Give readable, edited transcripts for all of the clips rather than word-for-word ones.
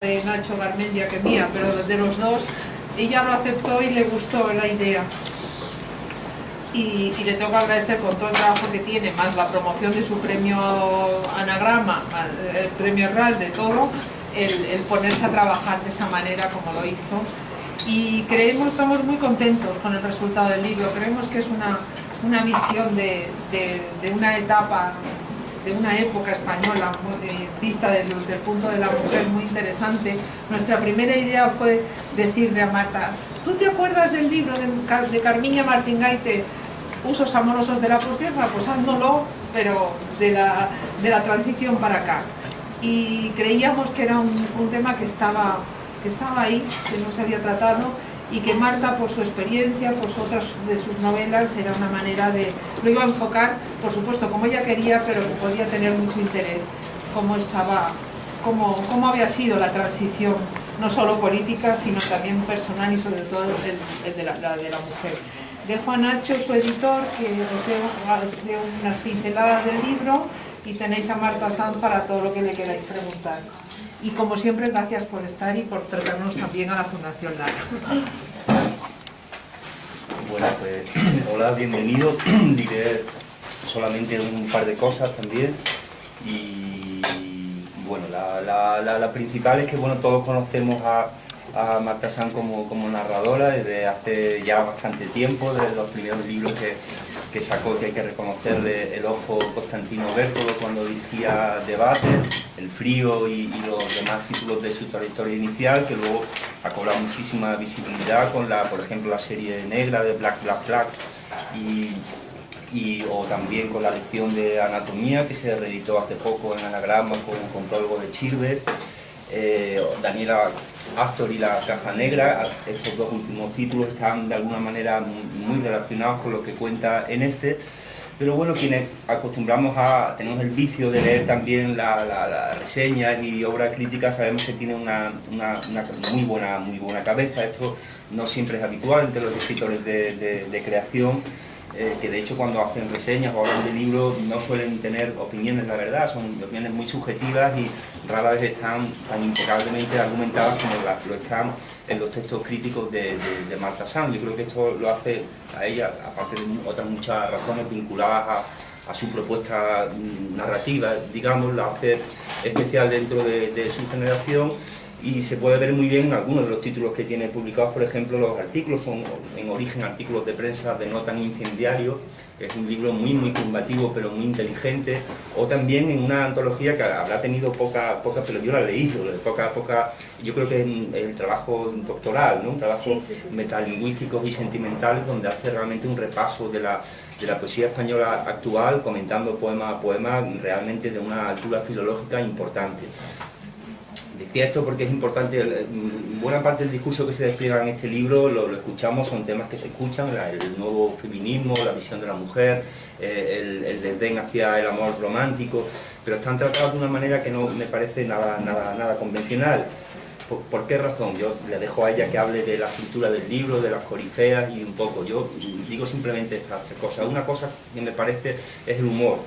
de Nacho Garmendia que mía, pero de los dos ella lo aceptó y le gustó la idea y le tengo que agradecer con todo el trabajo que tiene, más la promoción de su premio Anagrama, el premio Real, de todo, el ponerse a trabajar de esa manera como lo hizo. Y estamos muy contentos con el resultado del libro. Creemos que es una visión de una etapa, de una época española, vista desde el punto de la mujer, muy interesante. Nuestra primera idea fue decirle a Marta: ¿tú te acuerdas del libro de Carmiña Martingaite, Usos amorosos de la posguerra? Pues hándolo, pero de la transición para acá. Y creíamos que era un tema que estaba ahí, que no se había tratado, y que Marta, por su experiencia, por otras de sus novelas, era una manera de... Lo iba a enfocar, por supuesto, como ella quería, pero que podía tener mucho interés, cómo había sido la transición, no solo política, sino también personal y sobre todo el de la mujer. Dejo a Nacho, su editor, que os dé unas pinceladas del libro, y tenéis a Marta Sanz para todo lo que le queráis preguntar. Y como siempre, gracias por estar y por tratarnos también a la Fundación Lara. Bueno, pues hola, bienvenido. Diré solamente un par de cosas también. Y bueno, la principal es que bueno, todos conocemos a Marta Sanz como narradora desde hace ya bastante tiempo, desde los primeros libros que sacó, que hay que reconocerle el ojo, Constantino Bértolo, cuando dirigía Debates, El frío y los demás títulos de su trayectoria inicial, que luego ha cobrado muchísima visibilidad con por ejemplo, la serie negra de Black Black Black, o también con la lección de anatomía que se reeditó hace poco en Anagrama con prólogo de Chirves. Daniela Astor y La caja negra. Estos dos últimos títulos están de alguna manera muy relacionados con lo que cuenta en este, pero bueno, quienes tenemos el vicio de leer también las reseñas y obras críticas, sabemos que tiene una muy buena cabeza. Esto no siempre es habitual entre los escritores de creación, que de hecho cuando hacen reseñas o hablan de libros no suelen tener opiniones, la verdad, son opiniones muy subjetivas y rara vez están tan impecablemente argumentadas como lo están en los textos críticos de Marta Sanz. Yo creo que esto lo hace a ella, aparte de otras muchas razones vinculadas a su propuesta narrativa, digamos, la hace especial dentro de su generación. Y se puede ver muy bien en algunos de los títulos que tiene publicados. Por ejemplo, los artículos son en origen artículos de prensa de No tan incendiario, que es un libro muy combativo pero muy inteligente, o también en una antología que habrá tenido poca, pero yo la he leído, yo creo que es el trabajo doctoral, ¿no? Un trabajo metalingüístico y sentimental, donde hace realmente un repaso de la poesía española actual, comentando poema a poema, realmente de una altura filológica importante. Decía esto porque es importante, buena parte del discurso que se despliega en este libro lo escuchamos, son temas que se escuchan, el nuevo feminismo, la visión de la mujer, el desdén hacia el amor romántico, pero están tratados de una manera que no me parece nada convencional. ¿Por qué razón? Yo le dejo a ella que hable de la estructura del libro, de las corifeas y un poco. Yo digo simplemente estas tres cosas. Una cosa que me parece es el humor.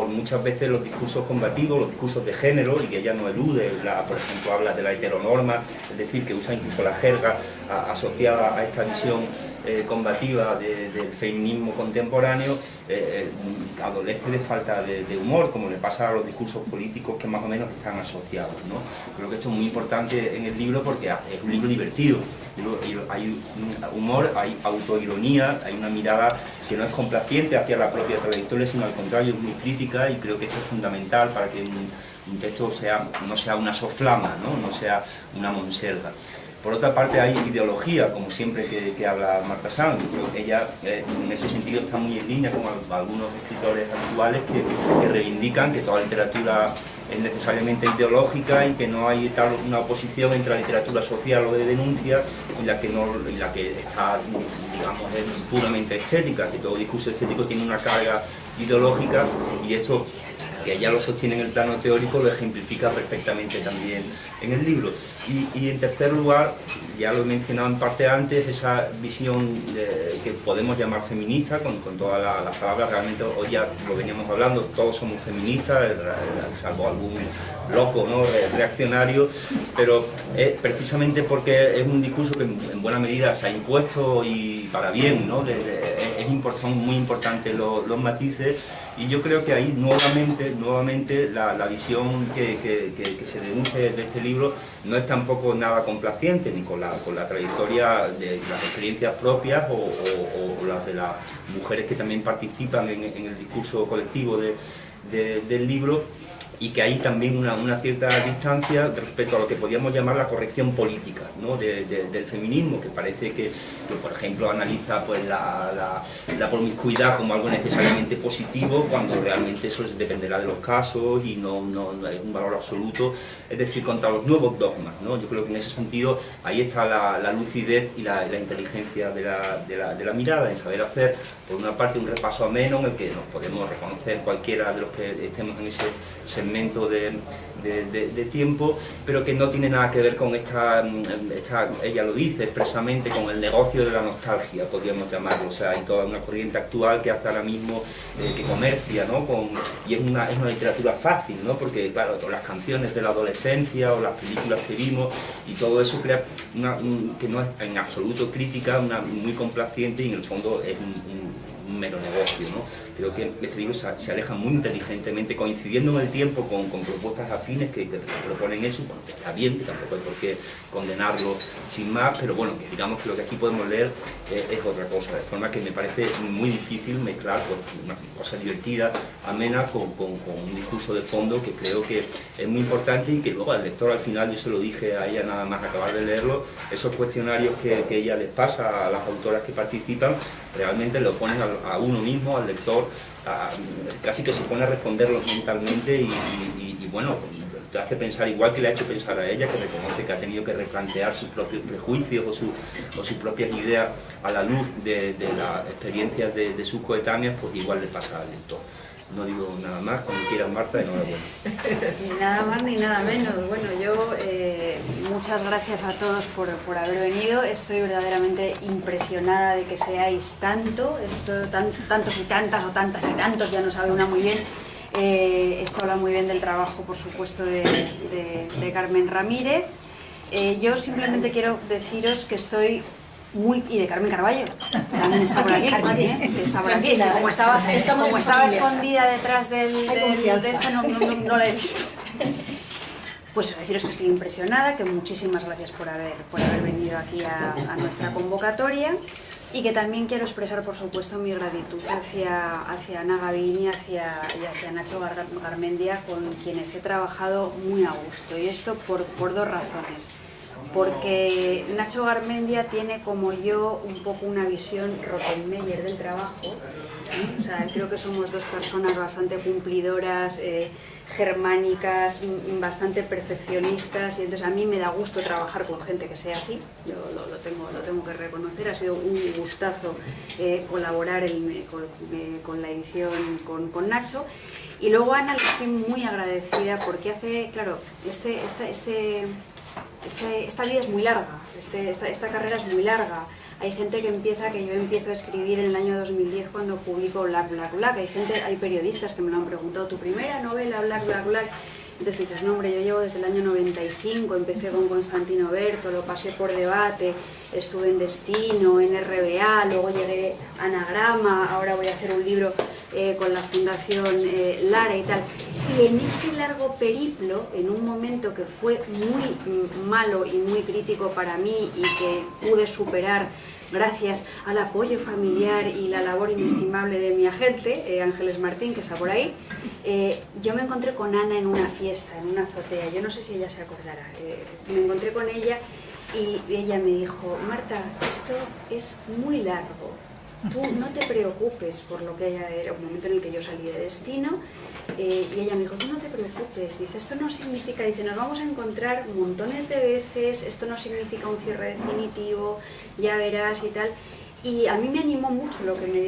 Muchas veces los discursos combativos, los discursos de género, y que ella no elude, por ejemplo habla de la heteronorma, es decir, que usa incluso la jerga asociada a esta visión combativa del feminismo contemporáneo, adolece de falta de humor, como le pasa a los discursos políticos que más o menos están asociados, ¿no? Creo que esto es muy importante en el libro porque es un libro divertido. Hay humor, hay autoironía, hay una mirada que no es complaciente hacia la propia trayectoria, sino al contrario, es muy crítica, y creo que esto es fundamental para que un texto no sea una soflama, no sea una monserga. Por otra parte, hay ideología, como siempre que habla Marta Sanz. Ella en ese sentido está muy en línea con algunos escritores actuales que reivindican que toda literatura es necesariamente ideológica y que no hay una oposición entre la literatura social o de denuncia en la que está, digamos, es puramente estética, que todo discurso estético tiene una carga ideológica, y esto, que ella lo sostiene en el plano teórico, lo ejemplifica perfectamente también en el libro. Y en tercer lugar, ya lo he mencionado en parte antes, esa visión que podemos llamar feminista, con todas las palabras. Realmente hoy ya lo veníamos hablando, todos somos feministas, salvo algún loco, ¿no?, reaccionario, pero precisamente porque es un discurso que en buena medida se ha impuesto y para bien, ¿no? Son muy importantes los matices, y yo creo que ahí nuevamente la visión que se deduce de este libro no es tampoco nada complaciente ni con la trayectoria de las experiencias propias o las de las mujeres que también participan en el discurso colectivo del libro, y que hay también una cierta distancia respecto a lo que podríamos llamar la corrección política, ¿no?, del feminismo, que parece que por ejemplo analiza pues la promiscuidad como algo necesariamente positivo, cuando realmente eso dependerá de los casos y no es un valor absoluto, es decir, contra los nuevos dogmas, ¿no? Yo creo que en ese sentido ahí está la lucidez y la inteligencia de la mirada, en saber hacer, por una parte, un repaso ameno en el que nos podemos reconocer cualquiera de los que estemos en ese segmento de tiempo, pero que no tiene nada que ver con ella lo dice expresamente, con el negocio de la nostalgia, podríamos llamarlo. O sea, hay toda una corriente actual que hace ahora mismo, que comercia, ¿no?, y es una literatura fácil, ¿no?, porque claro, todas las canciones de la adolescencia o las películas que vimos y todo eso crea que no es en absoluto crítica, muy complaciente, y en el fondo es un mero negocio, ¿no? Creo que este libro se aleja muy inteligentemente, coincidiendo en el tiempo con propuestas afines que proponen eso. Bueno, que está bien, que tampoco hay por qué condenarlo sin más, pero bueno, que digamos que lo que aquí podemos leer es otra cosa, de forma que me parece muy difícil mezclar pues, una cosa divertida, amena, con un discurso de fondo que creo que es muy importante, y que luego al lector, al final, yo se lo dije a ella nada más acabar de leerlo, esos cuestionarios que ella les pasa a las autoras que participan, realmente lo ponen a uno mismo, al lector, casi que se pone a responderlos mentalmente, y bueno, te hace pensar, igual que le ha hecho pensar a ella, que reconoce que ha tenido que replantear sus propios prejuicios o sus propias ideas a la luz de las experiencias de sus coetáneas, pues igual le pasa al lector. No digo nada más, cuando quieras, Marta, enhorabuena. Ni nada más ni nada menos. Bueno, yo muchas gracias a todos por haber venido. Estoy verdaderamente impresionada de que seáis tantos y tantas, o tantas y tantos, ya no sabe una muy bien. Esto habla muy bien del trabajo, por supuesto, de Carmen Ramírez. Yo simplemente quiero deciros que estoy y de Carmen Carballo, también está por aquí, que está por aquí, como estaba escondida detrás de esta, no la he visto. Pues deciros que estoy impresionada, que muchísimas gracias por haber venido aquí a nuestra convocatoria, y que también quiero expresar, por supuesto, mi gratitud hacia Ana Gavín y hacia Nacho Garmendia, con quienes he trabajado muy a gusto, y esto por dos razones. Porque Nacho Garmendia tiene, como yo, un poco una visión Rottenmeier del trabajo, ¿no? O sea, creo que somos dos personas bastante cumplidoras, germánicas, bastante perfeccionistas, y entonces a mí me da gusto trabajar con gente que sea así. Yo lo tengo que reconocer, ha sido un gustazo colaborar con la edición con Nacho. Y luego a Ana le estoy muy agradecida porque hace, claro, esta vida es muy larga, esta carrera es muy larga. Hay gente que yo empiezo a escribir en el año 2010 cuando publico Black, Black, Black. Hay periodistas que me lo han preguntado, ¿tu primera novela, Black, Black, Black? Entonces dices, no hombre, yo llevo desde el año 95, empecé con Constantino Berto, lo pasé por Debate, estuve en Destino, en RBA, luego llegué a Anagrama, ahora voy a hacer un libro con la Fundación Lara y tal. Y en ese largo periplo, en un momento que fue muy malo y muy crítico para mí y que pude superar gracias al apoyo familiar y la labor inestimable de mi agente, Ángeles Martín, que está por ahí, yo me encontré con Ana en una fiesta, en una azotea. Yo no sé si ella se acordará. Me encontré con ella y ella me dijo, Marta, esto es muy largo. Tú no te preocupes por lo que haya, era un momento en el que yo salí de Destino, y ella me dijo, tú no te preocupes, dice, esto no significa, dice, nos vamos a encontrar montones de veces, esto no significa un cierre definitivo, ya verás y tal. Y a mí me animó mucho lo que me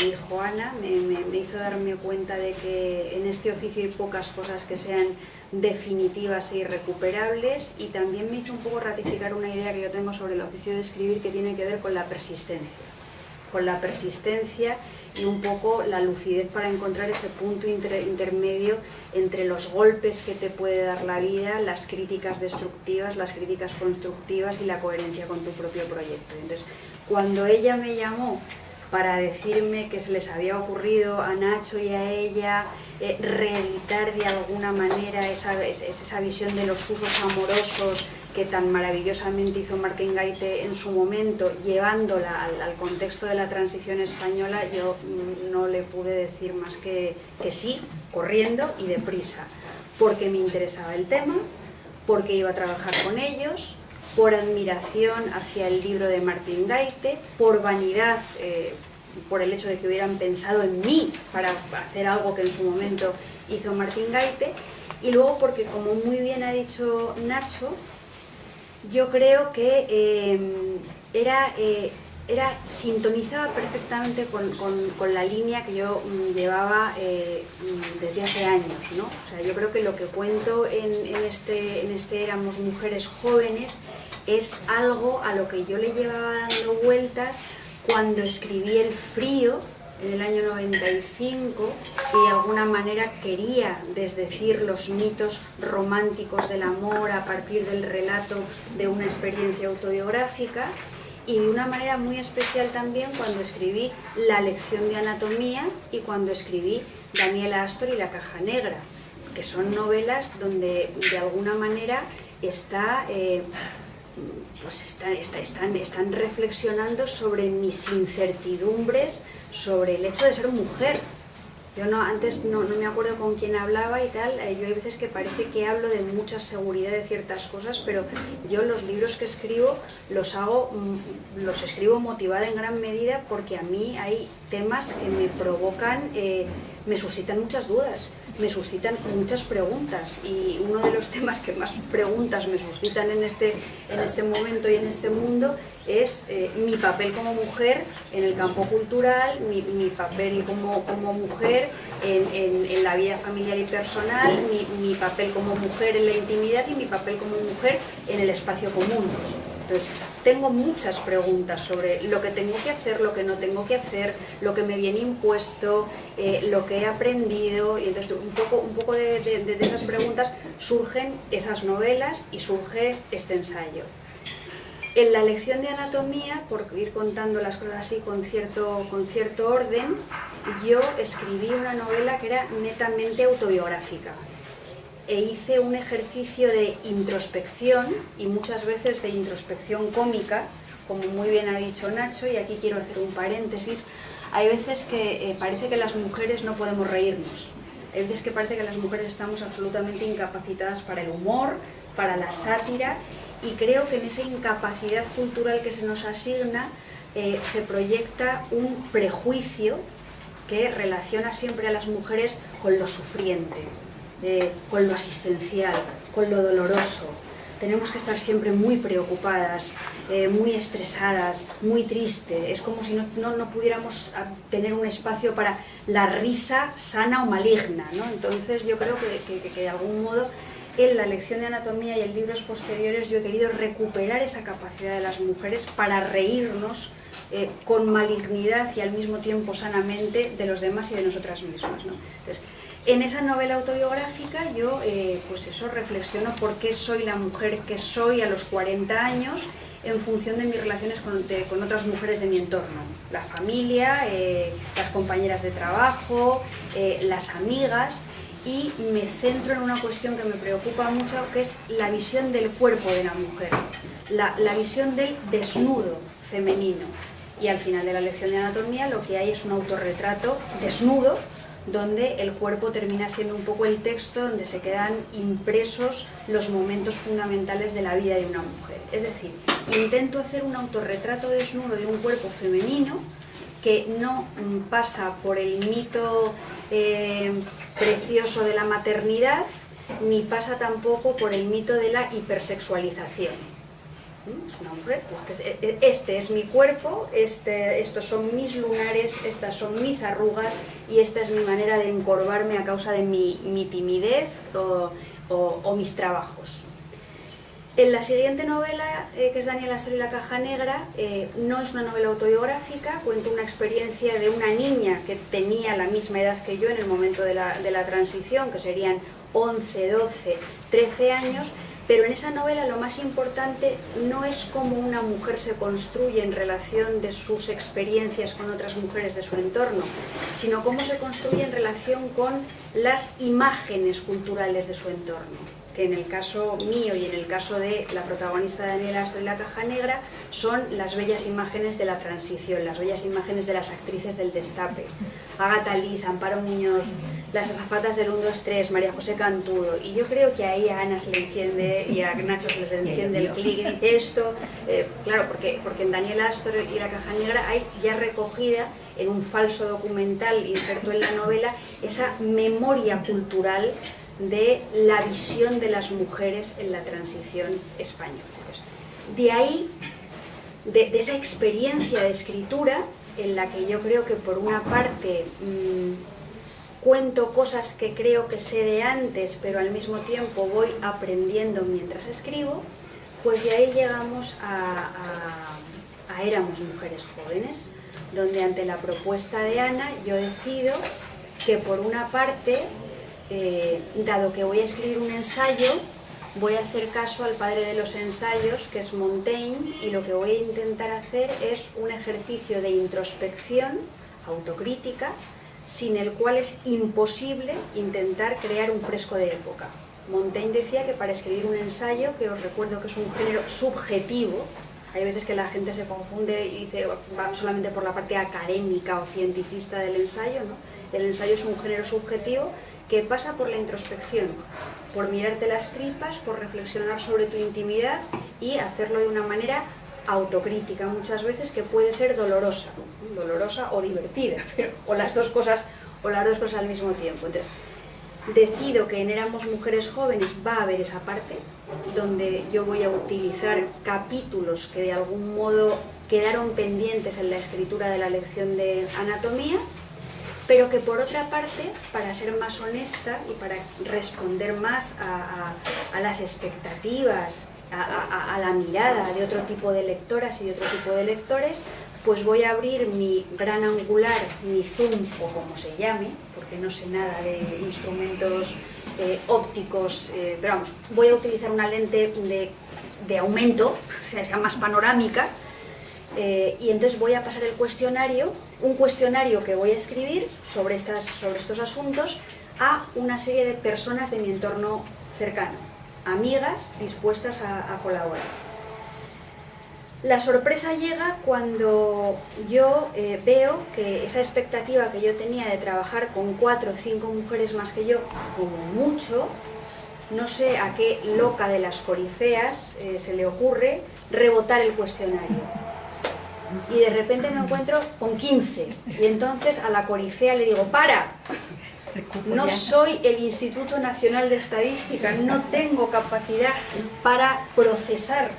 dijo Ana, me hizo darme cuenta de que en este oficio hay pocas cosas que sean definitivas e irrecuperables, y también me hizo un poco ratificar una idea que yo tengo sobre el oficio de escribir, que tiene que ver con la persistencia. con la persistencia y un poco la lucidez para encontrar ese punto intermedio entre los golpes que te puede dar la vida, las críticas destructivas, las críticas constructivas y la coherencia con tu propio proyecto. Entonces, cuando ella me llamó para decirme que se les había ocurrido a Nacho y a ella reeditar de alguna manera esa visión de los usos amorosos que tan maravillosamente hizo Martín Gaite en su momento, llevándola al contexto de la transición española, yo no le pude decir más que sí, corriendo y deprisa, porque me interesaba el tema, porque iba a trabajar con ellos, por admiración hacia el libro de Martín Gaite, por vanidad, por el hecho de que hubieran pensado en mí para hacer algo que en su momento hizo Martín Gaite, y luego porque, como muy bien ha dicho Nacho, yo creo que sintonizaba perfectamente con la línea que yo llevaba desde hace años, ¿no? O sea, yo creo que lo que cuento en este Éramos Mujeres Jóvenes es algo a lo que yo le llevaba dando vueltas cuando escribí El Frío en el año 95, y de alguna manera quería desdecir los mitos románticos del amor a partir del relato de una experiencia autobiográfica, y de una manera muy especial también cuando escribí La lección de anatomía y cuando escribí Daniela Astor y la caja negra, que son novelas donde de alguna manera están reflexionando sobre mis incertidumbres, sobre el hecho de ser mujer. Yo antes no me acuerdo con quién hablaba y tal, yo hay veces que parece que hablo de mucha seguridad de ciertas cosas, pero yo los libros que escribo los escribo motivada en gran medida porque a mí hay temas que me provocan, me suscitan muchas dudas, me suscitan muchas preguntas, y uno de los temas que más preguntas me suscitan en este momento y en este mundo es mi papel como mujer en el campo cultural, mi papel como mujer en la vida familiar y personal, mi papel como mujer en la intimidad y mi papel como mujer en el espacio común. Entonces, tengo muchas preguntas sobre lo que tengo que hacer, lo que no tengo que hacer, lo que me viene impuesto, lo que he aprendido, y entonces un poco de esas preguntas surgen esas novelas y surge este ensayo. En la lección de anatomía, por ir contando las cosas así con cierto orden, yo escribí una novela que era netamente autobiográfica. E hice un ejercicio de introspección, y muchas veces de introspección cómica, como muy bien ha dicho Nacho, y aquí quiero hacer un paréntesis. Hay veces que parece que las mujeres no podemos reírnos, hay veces que parece que las mujeres estamos absolutamente incapacitadas para el humor, para la sátira, y creo que en esa incapacidad cultural que se nos asigna se proyecta un prejuicio que relaciona siempre a las mujeres con lo sufriente, con lo asistencial, con lo doloroso. Tenemos que estar siempre muy preocupadas, muy estresadas, muy tristes. Es como si no pudiéramos tener un espacio para la risa sana o maligna, ¿no? Entonces yo creo que de algún modo en la lección de anatomía y en libros posteriores yo he querido recuperar esa capacidad de las mujeres para reírnos con malignidad y al mismo tiempo sanamente de los demás y de nosotras mismas, ¿no? Entonces, en esa novela autobiográfica yo reflexiono por qué soy la mujer que soy a los 40 años en función de mis relaciones con otras mujeres de mi entorno, la familia, las compañeras de trabajo, las amigas, y me centro en una cuestión que me preocupa mucho, que es la visión del cuerpo de la mujer, la visión del desnudo femenino. Y al final de la lección de anatomía lo que hay es un autorretrato desnudo, donde el cuerpo termina siendo un poco el texto donde se quedan impresos los momentos fundamentales de la vida de una mujer. Es decir, intento hacer un autorretrato desnudo de un cuerpo femenino que no pasa por el mito precioso de la maternidad, ni pasa tampoco por el mito de la hipersexualización. Es una mujer, este es mi cuerpo, estos son mis lunares, estas son mis arrugas y esta es mi manera de encorvarme a causa de mi timidez o mis trabajos. En la siguiente novela, que es Daniel Astor y la caja negra, no es una novela autobiográfica, cuento una experiencia de una niña que tenía la misma edad que yo en el momento de la transición, que serían 11, 12, 13 años, pero en esa novela lo más importante no es cómo una mujer se construye en relación de sus experiencias con otras mujeres de su entorno, sino cómo se construye en relación con las imágenes culturales de su entorno, que en el caso mío y en el caso de la protagonista Daniela Astor y la caja negra son las bellas imágenes de la transición, las bellas imágenes de las actrices del destape. Agatha Liz, Amparo Muñoz, las azafatas del 1, 2, 3, María José Cantudo, y yo creo que ahí a Ana se le enciende y a Nacho se les enciende el clic y dice esto, claro, porque en Daniela Astor y la caja negra hay ya recogida en un falso documental inserto en la novela esa memoria cultural de la visión de las mujeres en la transición española. De ahí, de esa experiencia de escritura, en la que yo creo que por una parte cuento cosas que creo que sé de antes, pero al mismo tiempo voy aprendiendo mientras escribo, pues de ahí llegamos a Éramos mujeres jóvenes, donde ante la propuesta de Ana yo decido que por una parte, dado que voy a escribir un ensayo, voy a hacer caso al padre de los ensayos, que es Montaigne, y lo que voy a intentar hacer es un ejercicio de introspección, autocrítica, sin el cual es imposible intentar crear un fresco de época. Montaigne decía que para escribir un ensayo, que os recuerdo que es un género subjetivo, hay veces que la gente se confunde y dice va solamente por la parte académica o cientifista del ensayo, ¿no? El ensayo es un género subjetivo que pasa por la introspección, por mirarte las tripas, por reflexionar sobre tu intimidad y hacerlo de una manera autocrítica, muchas veces que puede ser dolorosa o divertida, pero, o las dos cosas al mismo tiempo. Entonces, decido que en Éramos mujeres jóvenes va a haber esa parte, donde yo voy a utilizar capítulos que de algún modo quedaron pendientes en la escritura de la lección de anatomía, pero que por otra parte, para ser más honesta y para responder más a las expectativas, a la mirada de otro tipo de lectoras y de otro tipo de lectores, pues voy a abrir mi gran angular, mi zoom o como se llame, porque no sé nada de instrumentos ópticos, pero vamos, voy a utilizar una lente de aumento, o sea más panorámica, y entonces voy a pasar el cuestionario, un cuestionario que voy a escribir sobre estos asuntos a una serie de personas de mi entorno cercano, amigas dispuestas a colaborar. La sorpresa llega cuando yo veo que esa expectativa que yo tenía de trabajar con 4 o 5 mujeres más que yo, como mucho, no sé a qué loca de las corifeas se le ocurre rebotar el cuestionario. Y de repente me encuentro con 15. Y entonces a la corifea le digo, ¡para! No soy el Instituto Nacional de Estadística, no tengo capacidad para procesar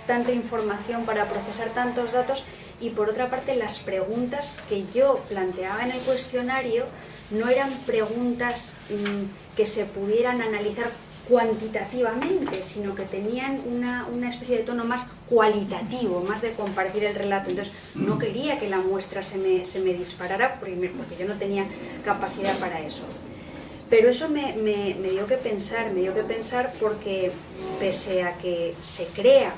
tanta información, para procesar tantos datos, y por otra parte las preguntas que yo planteaba en el cuestionario no eran preguntas que se pudieran analizar cuantitativamente, sino que tenían una especie de tono más cualitativo, más de compartir el relato. Entonces no quería que la muestra se me disparara porque yo no tenía capacidad para eso. Pero eso me dio que pensar porque pese a que se crea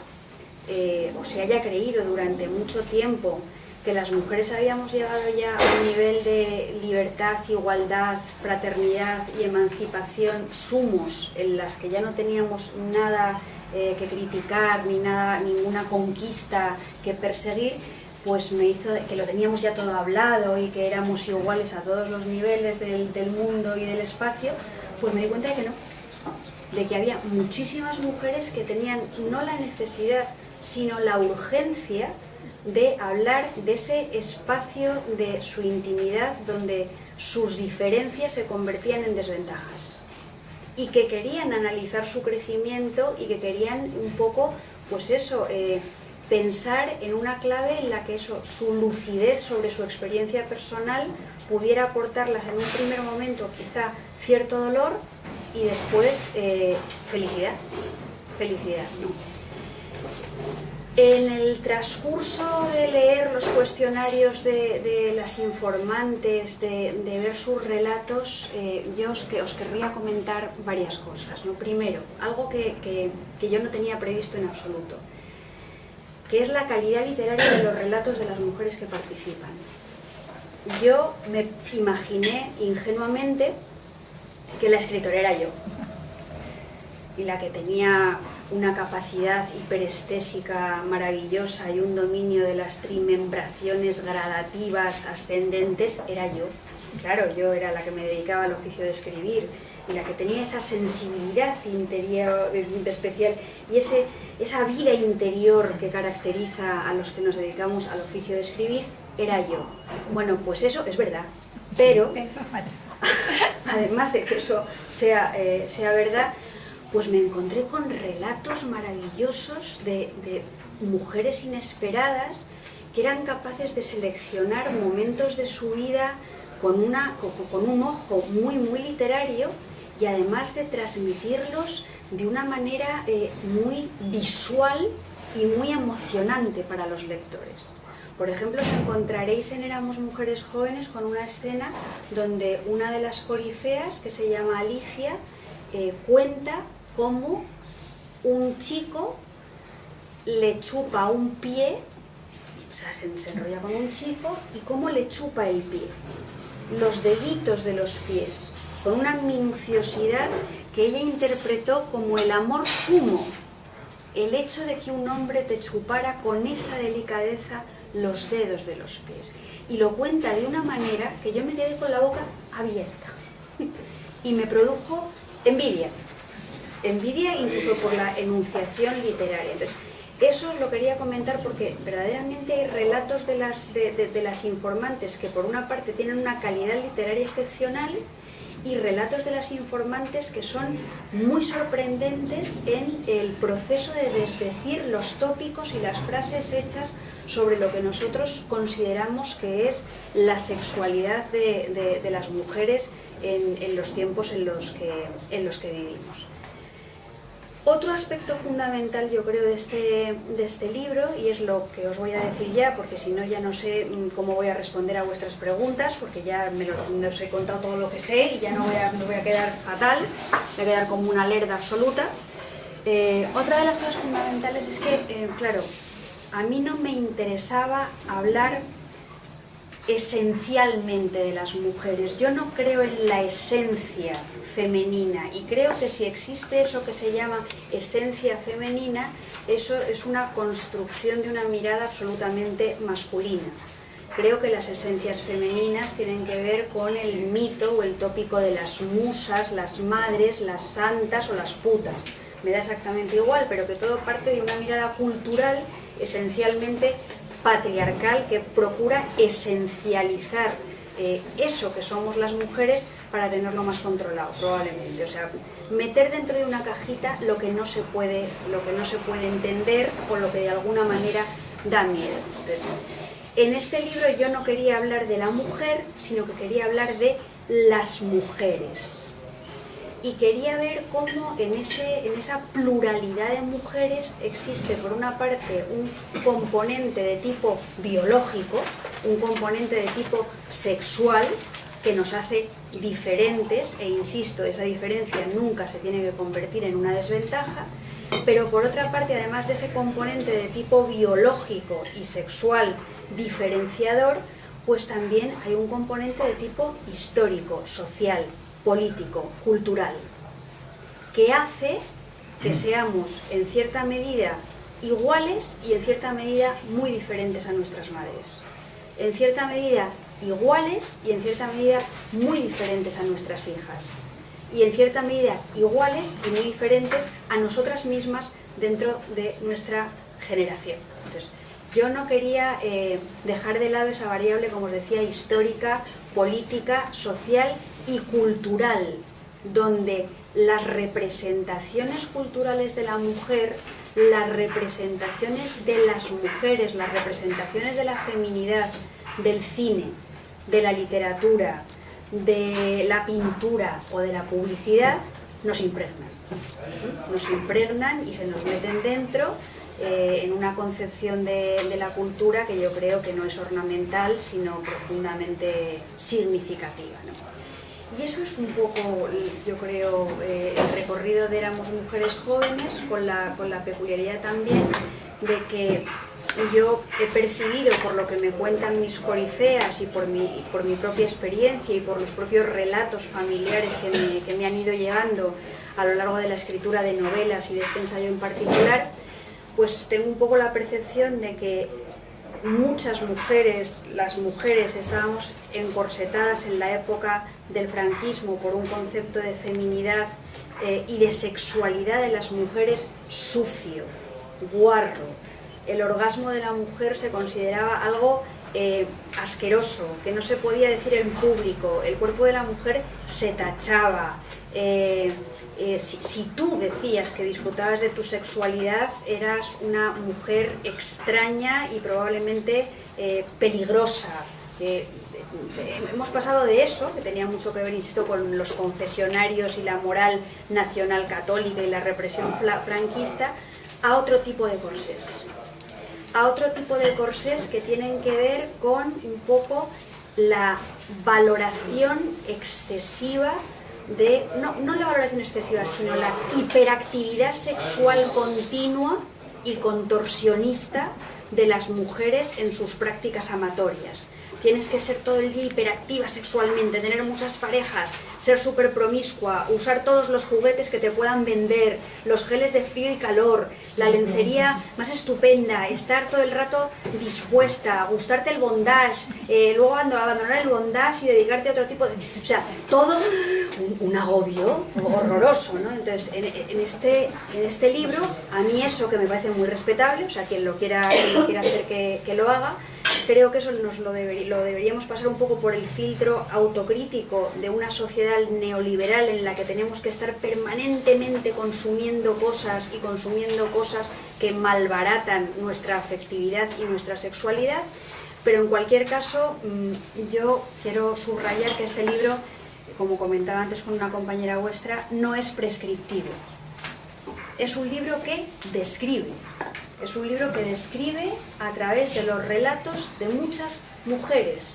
o se haya creído durante mucho tiempo que las mujeres habíamos llegado ya a un nivel de libertad, igualdad, fraternidad y emancipación sumos, en las que ya no teníamos nada que criticar, ni ninguna conquista que perseguir, pues me hizo que lo teníamos ya todo hablado y que éramos iguales a todos los niveles del mundo y del espacio, pues me di cuenta de que no, de que había muchísimas mujeres que tenían no la necesidad, sino la urgencia de hablar de ese espacio de su intimidad donde sus diferencias se convertían en desventajas y que querían analizar su crecimiento y que querían un poco, pues eso, pensar en una clave en la que su lucidez sobre su experiencia personal pudiera aportarlas en un primer momento quizá cierto dolor y después felicidad felicidad, ¿no? En el transcurso de leer los cuestionarios de las informantes, de ver sus relatos, yo os querría comentar varias cosas, ¿no? Primero, algo que yo no tenía previsto en absoluto, que es la calidad literaria de los relatos de las mujeres que participan. Yo me imaginé ingenuamente que la escritora era yo, y la que tenía una capacidad hiperestésica maravillosa y un dominio de las trimembraciones gradativas ascendentes era yo. Claro, yo era la que me dedicaba al oficio de escribir, y la que tenía esa sensibilidad interior especial y esa vida interior que caracteriza a los que nos dedicamos al oficio de escribir, era yo. Bueno, pues eso es verdad, pero además de que eso sea verdad, pues me encontré con relatos maravillosos de mujeres inesperadas que eran capaces de seleccionar momentos de su vida con un ojo muy, muy literario, y además de transmitirlos de una manera muy visual y muy emocionante para los lectores. Por ejemplo, os encontraréis en Éramos mujeres jóvenes con una escena donde una de las corifeas, que se llama Alicia, cuenta cómo un chico le chupa un pie, o sea, se enrolla con un chico, y cómo le chupa el pie, los deditos de los pies, con una minuciosidad que ella interpretó como el amor sumo, el hecho de que un hombre te chupara con esa delicadeza los dedos de los pies. Y lo cuenta de una manera que yo me quedé con la boca abierta y me produjo envidia incluso por la enunciación literaria. Entonces, eso os lo quería comentar porque verdaderamente hay relatos de las informantes que por una parte tienen una calidad literaria excepcional, y relatos de las informantes que son muy sorprendentes en el proceso de desdecir los tópicos y las frases hechas sobre lo que nosotros consideramos que es la sexualidad de las mujeres en los tiempos en los que vivimos. Otro aspecto fundamental, yo creo, de este libro, y es lo que os voy a decir ya, porque si no ya no sé cómo voy a responder a vuestras preguntas, porque ya os he contado todo lo que sé y ya me voy a quedar fatal, voy a quedar como una lerda absoluta. Otra de las cosas fundamentales es que, claro, a mí no me interesaba hablar esencialmente de las mujeres. Yo no creo en la esencia femenina, y creo que si existe eso que se llama esencia femenina, eso es una construcción de una mirada absolutamente masculina. Creo que las esencias femeninas tienen que ver con el mito o el tópico de las musas, las madres, las santas o las putas. Me da exactamente igual, pero que todo parte de una mirada cultural esencialmente patriarcal que procura esencializar eso que somos las mujeres para tenerlo más controlado, probablemente. O sea, meter dentro de una cajita lo que no se puede entender, o lo que de alguna manera da miedo. Entonces, en este libro yo no quería hablar de la mujer, sino que quería hablar de las mujeres. Y quería ver cómo en esa pluralidad de mujeres existe, por una parte, un componente de tipo biológico, un componente de tipo sexual, que nos hace diferentes, e insisto, esa diferencia nunca se tiene que convertir en una desventaja, pero por otra parte, además de ese componente de tipo biológico y sexual diferenciador, pues también hay un componente de tipo histórico, social, político, cultural, que hace que seamos en cierta medida iguales y en cierta medida muy diferentes a nuestras madres, en cierta medida iguales y en cierta medida muy diferentes a nuestras hijas, y en cierta medida iguales y muy diferentes a nosotras mismas dentro de nuestra generación. Entonces, yo no quería dejar de lado esa variable, como os decía, histórica, política, social y cultural, donde las representaciones culturales de la mujer, las representaciones de las mujeres, las representaciones de la feminidad, del cine, de la literatura, de la pintura o de la publicidad, nos impregnan y se nos meten dentro en una concepción de la cultura que yo creo que no es ornamental, sino profundamente significativa, ¿no? Y eso es un poco, yo creo, el recorrido de Éramos Mujeres Jóvenes, con la peculiaridad también de que yo he percibido, por lo que me cuentan mis corifeas y por mi propia experiencia y por los propios relatos familiares que me han ido llevando a lo largo de la escritura de novelas y de este ensayo en particular, pues tengo un poco la percepción de que muchas mujeres, las mujeres, estábamos encorsetadas en la época del franquismo por un concepto de feminidad y de sexualidad de las mujeres sucio, guarro. El orgasmo de la mujer se consideraba algo asqueroso, que no se podía decir en público. El cuerpo de la mujer se tachaba. Si tú decías que disfrutabas de tu sexualidad, eras una mujer extraña y probablemente peligrosa. Hemos pasado de eso, que tenía mucho que ver, insisto, con los confesionarios y la moral nacional católica y la represión franquista, a otro tipo de corsés. A otro tipo de corsés que tienen que ver con un poco la valoración excesiva de, no la valoración excesiva, sino la hiperactividad sexual continua y contorsionista de las mujeres en sus prácticas amatorias. Tienes que ser todo el día hiperactiva sexualmente, tener muchas parejas, ser súper promiscua, usar todos los juguetes que te puedan vender, los geles de frío y calor, la lencería más estupenda, estar todo el rato dispuesta, gustarte el bondage, luego abandonar el bondage y dedicarte a otro tipo de... O sea, todo un agobio horroroso, ¿no? Entonces, en este libro, a mí eso que me parece muy respetable, o sea, quien lo quiera hacer que lo haga, creo que eso lo deberíamos pasar un poco por el filtro autocrítico de una sociedad neoliberal en la que tenemos que estar permanentemente consumiendo cosas que malbaratan nuestra afectividad y nuestra sexualidad, pero en cualquier caso yo quiero subrayar que este libro, como comentaba antes con una compañera vuestra, no es prescriptivo. Es un libro que describe. Es un libro que describe a través de los relatos de muchas mujeres.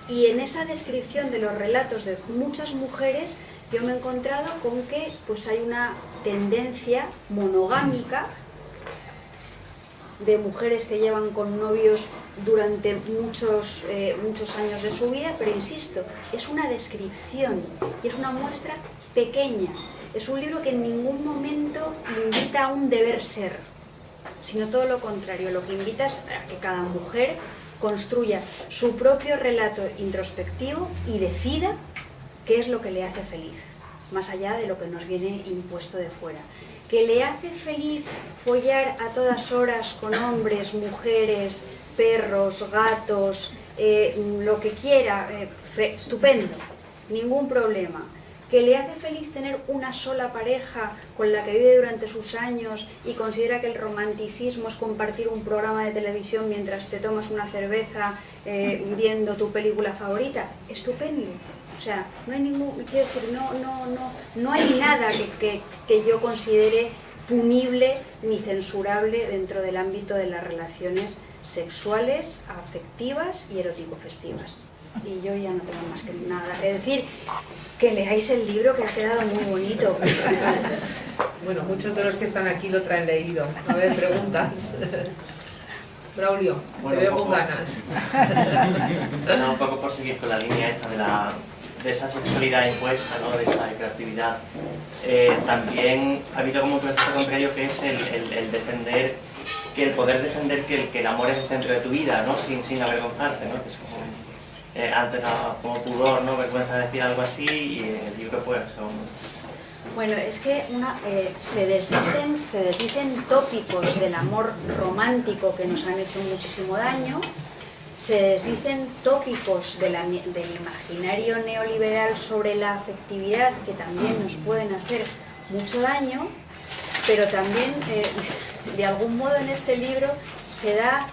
Y en esa descripción de los relatos de muchas mujeres yo me he encontrado con que pues, hay una tendencia monogámica de mujeres que llevan con novios durante muchos años de su vida, pero insisto, es una descripción y es una muestra pequeña. Es un libro que en ningún momento invita a un deber ser, sino todo lo contrario, lo que invita es a que cada mujer construya su propio relato introspectivo y decida qué es lo que le hace feliz, más allá de lo que nos viene impuesto de fuera. Que le hace feliz follar a todas horas con hombres, mujeres, perros, gatos, lo que quiera, estupendo, ningún problema. Que le hace feliz tener una sola pareja con la que vive durante sus años y considera que el romanticismo es compartir un programa de televisión mientras te tomas una cerveza viendo tu película favorita, estupendo. O sea, no hay ningún, quiero decir, no hay nada que yo considere punible ni censurable dentro del ámbito de las relaciones sexuales, afectivas y erótico-festivas. Y yo ya no tengo más que nada que decir, que leáis el libro, que ha quedado muy bonito. Bueno, muchos de los que están aquí lo traen leído. A ver, preguntas. Braulio, te veo con ganas. No, un poco por seguir con la línea esta de esa sexualidad impuesta, ¿no? De esa creatividad. También ha habido como un proceso contrario que es el defender, el poder defender que el amor es el centro de tu vida, ¿no? Sin avergonzarte, ¿no? Que es como, antes como pudor, ¿no? Vergüenza de decir algo así, y el libro pues son... Bueno, es que se desdicen tópicos del amor romántico que nos han hecho muchísimo daño, se desdicen tópicos del imaginario neoliberal sobre la afectividad que también nos pueden hacer mucho daño, pero también de algún modo en este libro se da